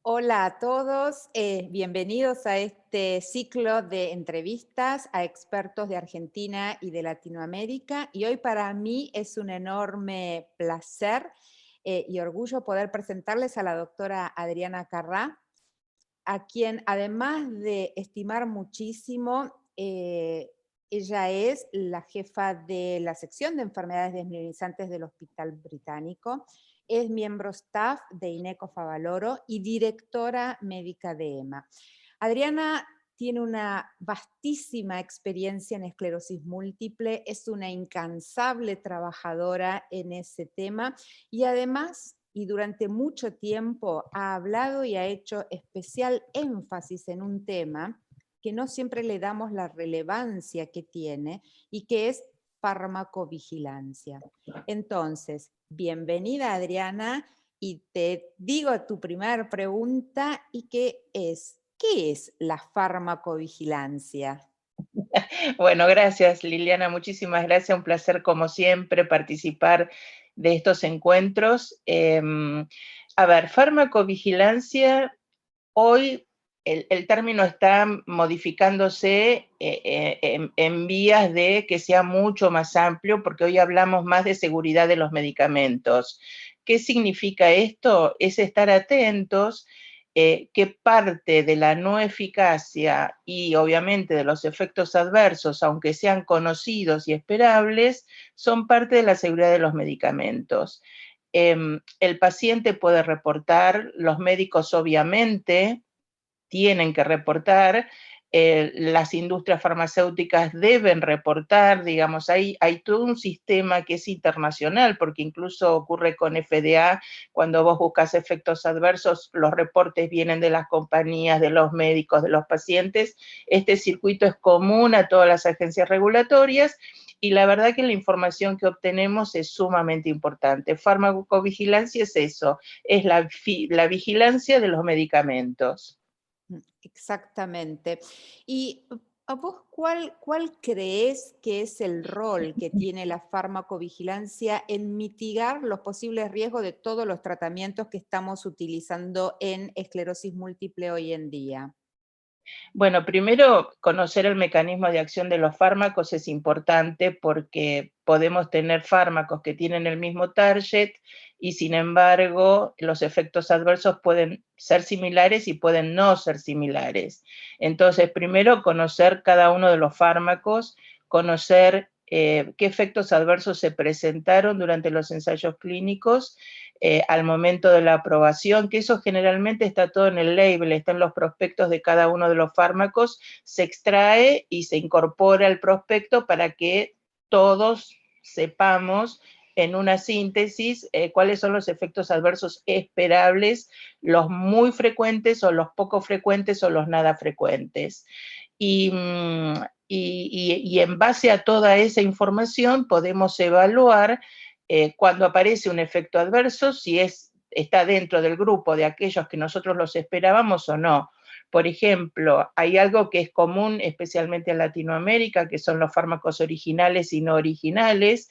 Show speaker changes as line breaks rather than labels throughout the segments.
Hola a todos, bienvenidos a este ciclo de entrevistas a expertos de Argentina y de Latinoamérica. Y hoy para mí es un enorme placer y orgullo poder presentarles a la doctora Adriana Carrá, a quien además de estimar muchísimo, ella es la jefa de la sección de enfermedades desmielinizantes del Hospital Británico, es miembro staff de INECO Favaloro y directora médica de EMA. Adriana tiene una vastísima experiencia en esclerosis múltiple, es una incansable trabajadora en ese tema y además, y durante mucho tiempo, ha hablado y ha hecho especial énfasis en un tema que no siempre le damos la relevancia que tiene y que es farmacovigilancia. Entonces, bienvenida Adriana y te digo tu primera pregunta y ¿qué es la farmacovigilancia?
Bueno, gracias Liliana, muchísimas gracias, un placer como siempre participar de estos encuentros. A ver, farmacovigilancia, hoy el término está modificándose en vías de que sea mucho más amplio, porque hoy hablamos más de seguridad de los medicamentos. ¿Qué significa esto? Es estar atentos que parte de la no eficacia y obviamente de los efectos adversos, aunque sean conocidos y esperables, son parte de la seguridad de los medicamentos. El paciente puede reportar, los médicos obviamente tienen que reportar, las industrias farmacéuticas deben reportar, digamos, hay todo un sistema que es internacional, porque incluso ocurre con FDA, cuando vos buscas efectos adversos, los reportes vienen de las compañías, de los médicos, de los pacientes. Este circuito es común a todas las agencias regulatorias, y la verdad que la información que obtenemos es sumamente importante. Farmacovigilancia es eso, es la vigilancia de los medicamentos.
Exactamente. ¿Y a vos cuál crees que es el rol que tiene la farmacovigilancia en mitigar los posibles riesgos de todos los tratamientos que estamos utilizando en esclerosis múltiple hoy en día?
Bueno, primero, conocer el mecanismo de acción de los fármacos es importante porque podemos tener fármacos que tienen el mismo target y sin embargo los efectos adversos pueden ser similares y pueden no ser similares. Entonces, primero conocer cada uno de los fármacos, conocer qué efectos adversos se presentaron durante los ensayos clínicos al momento de la aprobación, que eso generalmente está todo en el label, está en los prospectos de cada uno de los fármacos, se extrae y se incorpora al prospecto para que todos sepamos en una síntesis cuáles son los efectos adversos esperables, los muy frecuentes o los poco frecuentes o los nada frecuentes. Y, y en base a toda esa información podemos evaluar cuando aparece un efecto adverso, si está dentro del grupo de aquellos que nosotros los esperábamos o no. Por ejemplo, hay algo que es común, especialmente en Latinoamérica, que son los fármacos originales y no originales.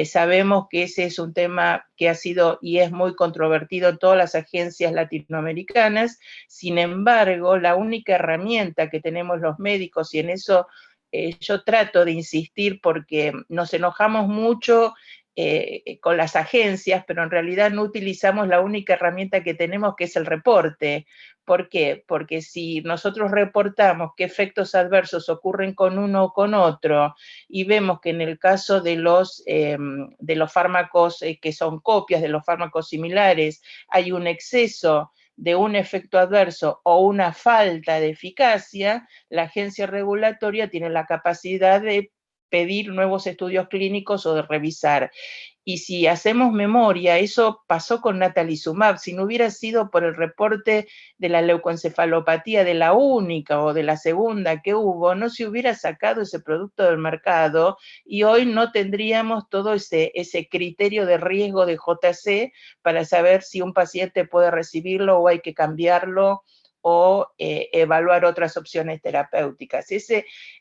Sabemos que ese es un tema que ha sido y es muy controvertido en todas las agencias latinoamericanas. Sin embargo, la única herramienta que tenemos los médicos, y en eso yo trato de insistir porque nos enojamos mucho con las agencias, pero en realidad no utilizamos la única herramienta que tenemos, que es el reporte. ¿Por qué? Porque si nosotros reportamos qué efectos adversos ocurren con uno o con otro, y vemos que en el caso de los fármacos que son copias de los fármacos similares, hay un exceso de un efecto adverso o una falta de eficacia, la agencia regulatoria tiene la capacidad de pedir nuevos estudios clínicos o de revisar. Y si hacemos memoria, eso pasó con natalizumab. Si no hubiera sido por el reporte de la leucoencefalopatía de la única o de la segunda que hubo, no se hubiera sacado ese producto del mercado y hoy no tendríamos todo ese criterio de riesgo de JC para saber si un paciente puede recibirlo o hay que cambiarlo o evaluar otras opciones terapéuticas.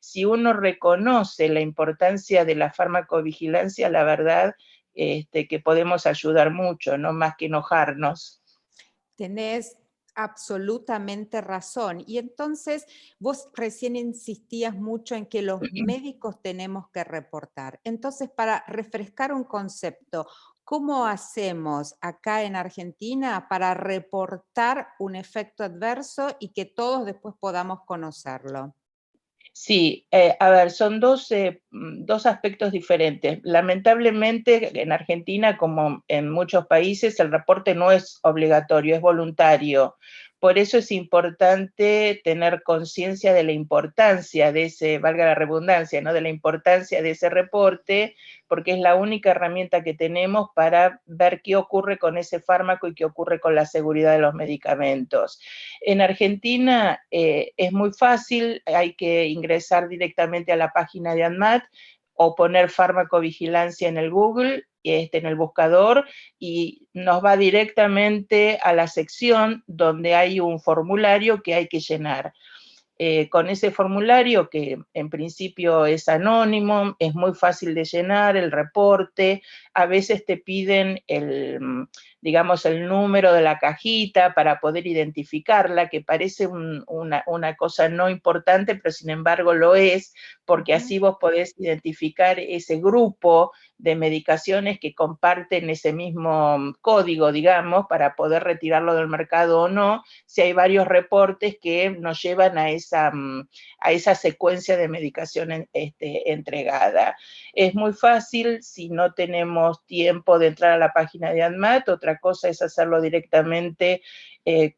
Si uno reconoce la importancia de la farmacovigilancia, la verdad que podemos ayudar mucho, no más que enojarnos.
Tenés absolutamente razón. Y entonces vos recién insistías mucho en que los médicos tenemos que reportar. Entonces, para refrescar un concepto, ¿cómo hacemos acá en Argentina para reportar un efecto adverso y que todos después podamos conocerlo?
Sí, a ver, son dos aspectos diferentes. Lamentablemente, en Argentina, como en muchos países, el reporte no es obligatorio, es voluntario. Por eso es importante tener conciencia de la importancia de ese, valga la redundancia, ¿no? De la importancia de ese reporte, porque es la única herramienta que tenemos para ver qué ocurre con ese fármaco y qué ocurre con la seguridad de los medicamentos. En Argentina es muy fácil, hay que ingresar directamente a la página de ANMAT o poner farmacovigilancia en el Google, en el buscador, y nos va directamente a la sección donde hay un formulario que hay que llenar. Con ese formulario, que en principio es anónimo, es muy fácil de llenar, el reporte, a veces te piden digamos, el número de la cajita para poder identificarla, que parece una cosa no importante, pero sin embargo lo es, porque así vos podés identificar ese grupo de medicaciones que comparten ese mismo código, digamos, para poder retirarlo del mercado o no, si hay varios reportes que nos llevan a esa secuencia de medicación entregada. Es muy fácil, si no tenemos tiempo de entrar a la página de ANMAT, otra cosa es hacerlo directamente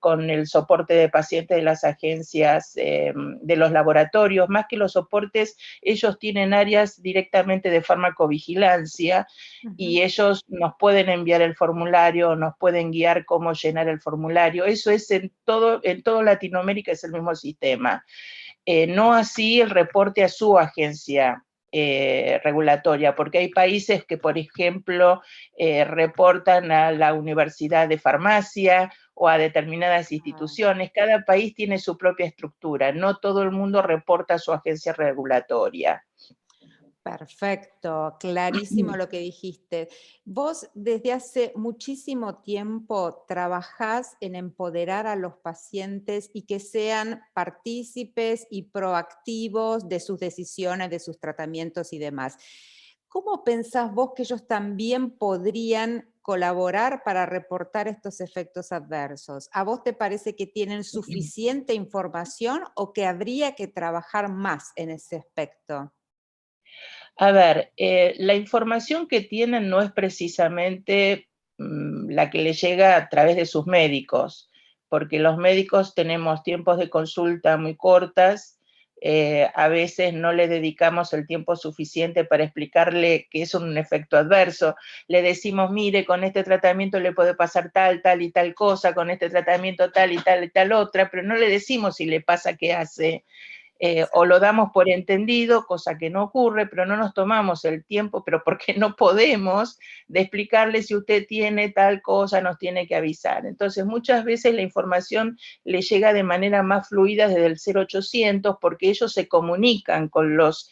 con el soporte de pacientes de las agencias de los laboratorios. Más que los soportes, ellos tienen áreas directamente de farmacovigilancia y ellos nos pueden enviar el formulario, nos pueden guiar cómo llenar el formulario. Eso es en todo Latinoamérica, es el mismo sistema. No así el reporte a su agencia regulatoria, porque hay países que, por ejemplo, reportan a la Universidad de Farmacia o a determinadas instituciones. Cada país tiene su propia estructura, no todo el mundo reporta a su agencia regulatoria.
Perfecto, clarísimo lo que dijiste. Vos desde hace muchísimo tiempo trabajás en empoderar a los pacientes y que sean partícipes y proactivos de sus decisiones, de sus tratamientos y demás. ¿Cómo pensás vos que ellos también podrían colaborar para reportar estos efectos adversos? ¿A vos te parece que tienen suficiente información o que habría que trabajar más en ese aspecto?
A ver, la información que tienen no es precisamente la que les llega a través de sus médicos, porque los médicos tenemos tiempos de consulta muy cortas, a veces no le dedicamos el tiempo suficiente para explicarle que es un efecto adverso. Le decimos, mire, con este tratamiento le puede pasar tal, tal y tal cosa, con este tratamiento tal y tal otra, pero no le decimos si le pasa qué hace. O lo damos por entendido, cosa que no ocurre, pero no nos tomamos el tiempo, pero porque no podemos, de explicarle si usted tiene tal cosa, nos tiene que avisar. Entonces, muchas veces la información le llega de manera más fluida desde el 0800 porque ellos se comunican con los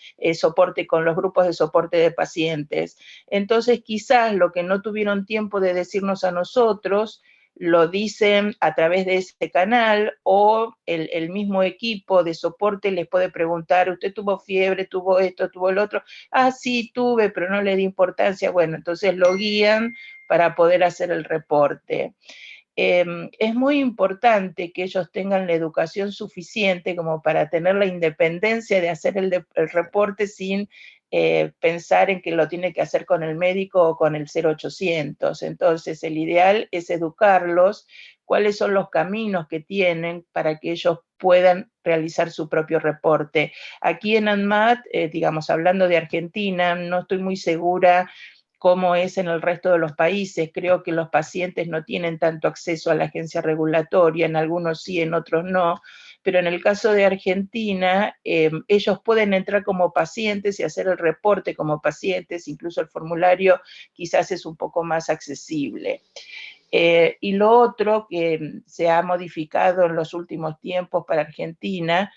con los grupos de soporte de pacientes. Entonces, quizás lo que no tuvieron tiempo de decirnos a nosotros, lo dicen a través de ese canal, o el mismo equipo de soporte les puede preguntar, ¿usted tuvo fiebre, tuvo esto, tuvo el otro? Ah, sí, tuve, pero no le di importancia. Bueno, entonces lo guían para poder hacer el reporte. Es muy importante que ellos tengan la educación suficiente como para tener la independencia de hacer el reporte sin pensar en que lo tiene que hacer con el médico o con el 0800. Entonces, el ideal es educarlos cuáles son los caminos que tienen para que ellos puedan realizar su propio reporte. Aquí en ANMAT, digamos, hablando de Argentina, no estoy muy segura cómo es en el resto de los países. Creo que los pacientes no tienen tanto acceso a la agencia regulatoria, en algunos sí, en otros no, pero en el caso de Argentina, ellos pueden entrar como pacientes y hacer el reporte como pacientes, incluso el formulario quizás es un poco más accesible. Y lo otro que se ha modificado en los últimos tiempos para Argentina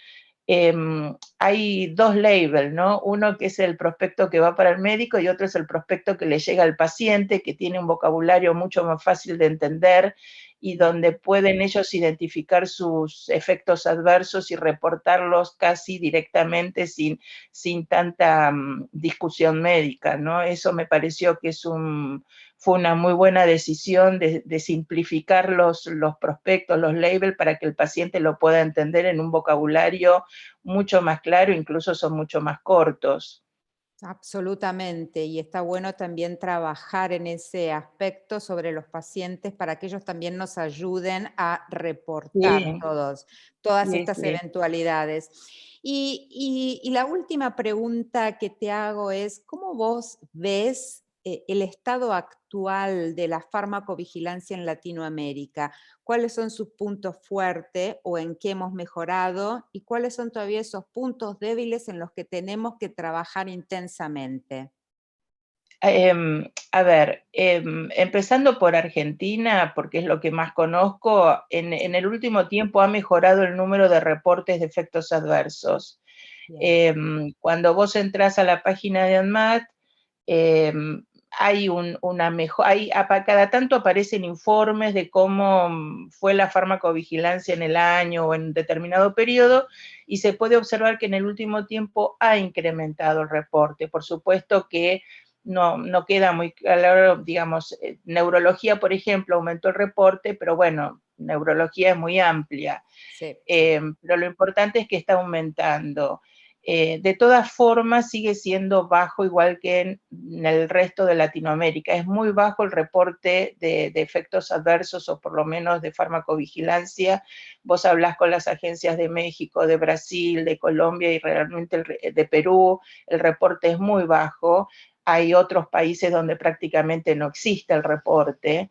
hay dos labels, ¿no? Uno que es el prospecto que va para el médico y otro es el prospecto que le llega al paciente, que tiene un vocabulario mucho más fácil de entender y donde pueden ellos identificar sus efectos adversos y reportarlos casi directamente sin tanta discusión médica, ¿no? Eso me pareció que fue una muy buena decisión de simplificar los prospectos, los labels, para que el paciente lo pueda entender en un vocabulario mucho más claro, incluso son mucho más cortos.
Absolutamente, y está bueno también trabajar en ese aspecto sobre los pacientes para que ellos también nos ayuden a reportar
Sí,
todas
sí,
estas
sí.
eventualidades. Y la última pregunta que te hago es, ¿cómo vos ves el estado actual de la farmacovigilancia en Latinoamérica? ¿Cuáles son sus puntos fuertes o en qué hemos mejorado? ¿Y cuáles son todavía esos puntos débiles en los que tenemos que trabajar intensamente?
A ver, empezando por Argentina, porque es lo que más conozco, en el último tiempo ha mejorado el número de reportes de efectos adversos.
Bien.
Cuando vos entras a la página de ANMAT, hay una mejor, cada tanto aparecen informes de cómo fue la farmacovigilancia en el año o en determinado periodo, y se puede observar que en el último tiempo ha incrementado el reporte. Por supuesto que no queda muy claro, digamos, neurología, por ejemplo, aumentó el reporte, pero bueno, neurología es muy amplia.
Sí, sí.
Pero lo importante es que está aumentando. De todas formas, sigue siendo bajo, igual que en el resto de Latinoamérica. Es muy bajo el reporte de efectos adversos, o por lo menos de farmacovigilancia. Vos hablás con las agencias de México, de Brasil, de Colombia y realmente de Perú, el reporte es muy bajo. Hay otros países donde prácticamente no existe el reporte.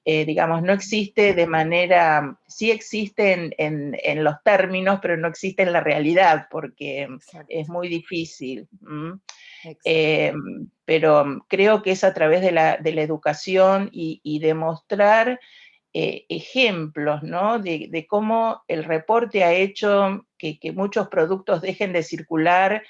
Digamos, no existe de manera, sí existe en los términos, pero no existe en la realidad, porque es
Exacto,
muy difícil.
exacto.
Pero creo que es a través de la educación y de mostrar ejemplos, ¿no? De cómo el reporte ha hecho que muchos productos dejen de circular.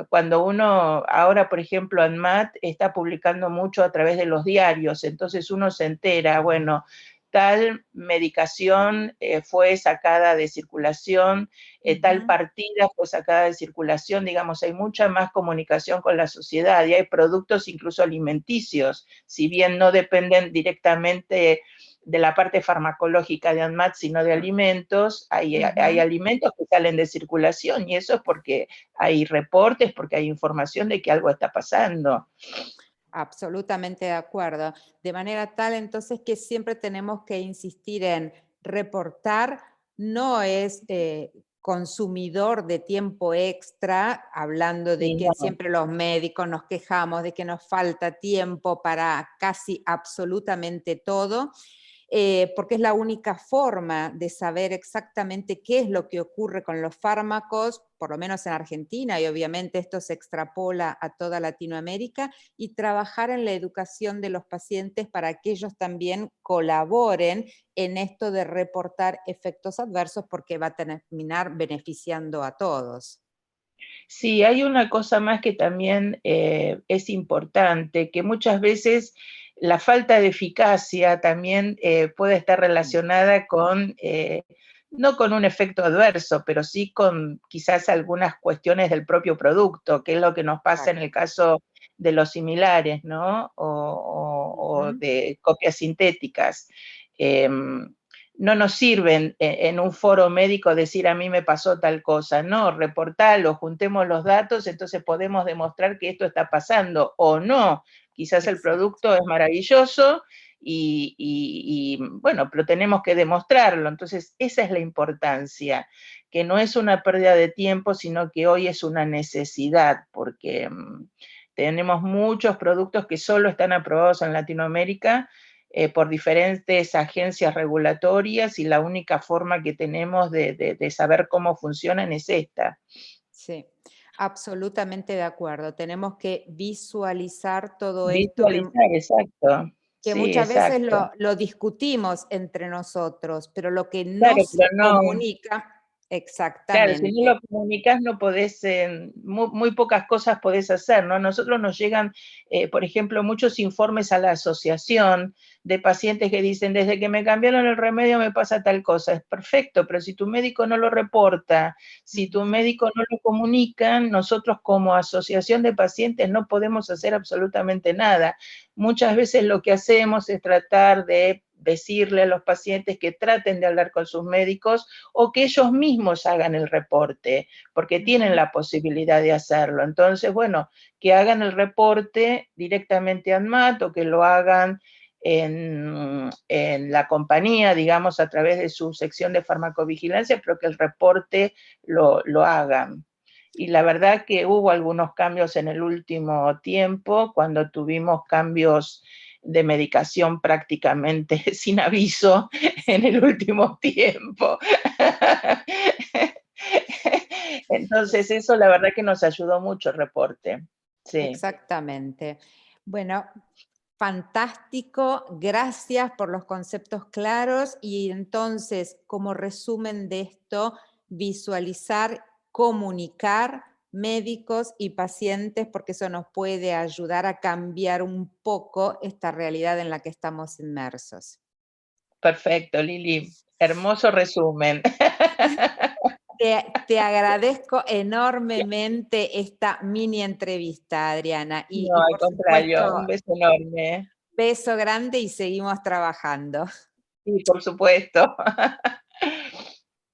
Cuando uno, ahora por ejemplo, ANMAT está publicando mucho a través de los diarios, entonces uno se entera, bueno, tal medicación fue sacada de circulación, tal
Ujú.
partida fue sacada de circulación, digamos, hay mucha más comunicación con la sociedad y hay productos incluso alimenticios, si bien no dependen directamente de la parte farmacológica de ANMAT, sino de alimentos, hay
Ujú.
alimentos que salen de circulación, y eso es porque hay reportes, porque hay información de que algo está pasando.
Absolutamente de acuerdo. De manera tal, entonces, que siempre tenemos que insistir en reportar, no es consumidor de tiempo extra, hablando de
Sí,
que
no.
siempre los médicos nos quejamos de que nos falta tiempo para casi absolutamente todo, porque es la única forma de saber exactamente qué es lo que ocurre con los fármacos, por lo menos en Argentina, y obviamente esto se extrapola a toda Latinoamérica, y trabajar en la educación de los pacientes para que ellos también colaboren en esto de reportar efectos adversos, porque va a terminar beneficiando a todos.
Sí, hay una cosa más que también es importante, que muchas veces la falta de eficacia también puede estar
Mm.
relacionada con, no con un efecto adverso, pero sí con quizás algunas cuestiones del propio producto, que es lo que nos pasa en el
Exacto.
caso de los similares, ¿no? O
Ujú.
de copias sintéticas. No nos sirven en un foro médico decir a mí me pasó tal cosa, no, reportalo, juntemos los datos, entonces podemos demostrar que esto está pasando o no. Quizás el
Exacto.
producto es maravilloso bueno, pero tenemos que demostrarlo. Entonces, esa es la importancia, que no es una pérdida de tiempo, sino que hoy es una necesidad, porque tenemos muchos productos que solo están aprobados en Latinoamérica por diferentes agencias regulatorias, y la única forma que tenemos de saber cómo funcionan es esta.
Sí, absolutamente de acuerdo. Tenemos que visualizar todo esto
Visualizar, exacto.
que
Sí,
muchas veces
exacto.
lo discutimos entre nosotros, pero lo que
Claro,
no se
pero no,
comunica.
Claro, si no
Exactamente.
lo comunicás no podés, muy pocas cosas podés hacer, ¿no? A nosotros nos llegan, por ejemplo, muchos informes a la asociación de pacientes que dicen, desde que me cambiaron el remedio me pasa tal cosa. Es perfecto, pero si tu médico no lo reporta, si tu
Ujú.
médico no lo comunica, nosotros como asociación de pacientes no podemos hacer absolutamente nada. Muchas veces lo que hacemos es tratar de decirle a los pacientes que traten de hablar con sus médicos o que ellos mismos hagan el reporte, porque tienen
Ujú.
la posibilidad de hacerlo. Entonces, bueno, que hagan el reporte directamente a ANMAT o que lo hagan en la compañía, digamos, a través de su sección de farmacovigilancia, pero que el reporte lo hagan. Y la verdad que hubo algunos cambios en el último tiempo, cuando tuvimos cambios de medicación prácticamente sin aviso en el último tiempo. Entonces eso la verdad que nos ayudó mucho el reporte. Sí,
Exactamente. Bueno, fantástico. Gracias por los conceptos claros. Y entonces, como resumen de esto, visualizar, comunicar médicos y pacientes, porque eso nos puede ayudar a cambiar un poco esta realidad en la que estamos inmersos.
perfecto, Lili. Hermoso resumen.
Te agradezco enormemente esta mini entrevista, Adriana.
No,
Y
al
por
contrario,
supuesto,
un beso enorme.
beso grande y seguimos trabajando.
Sí, por supuesto.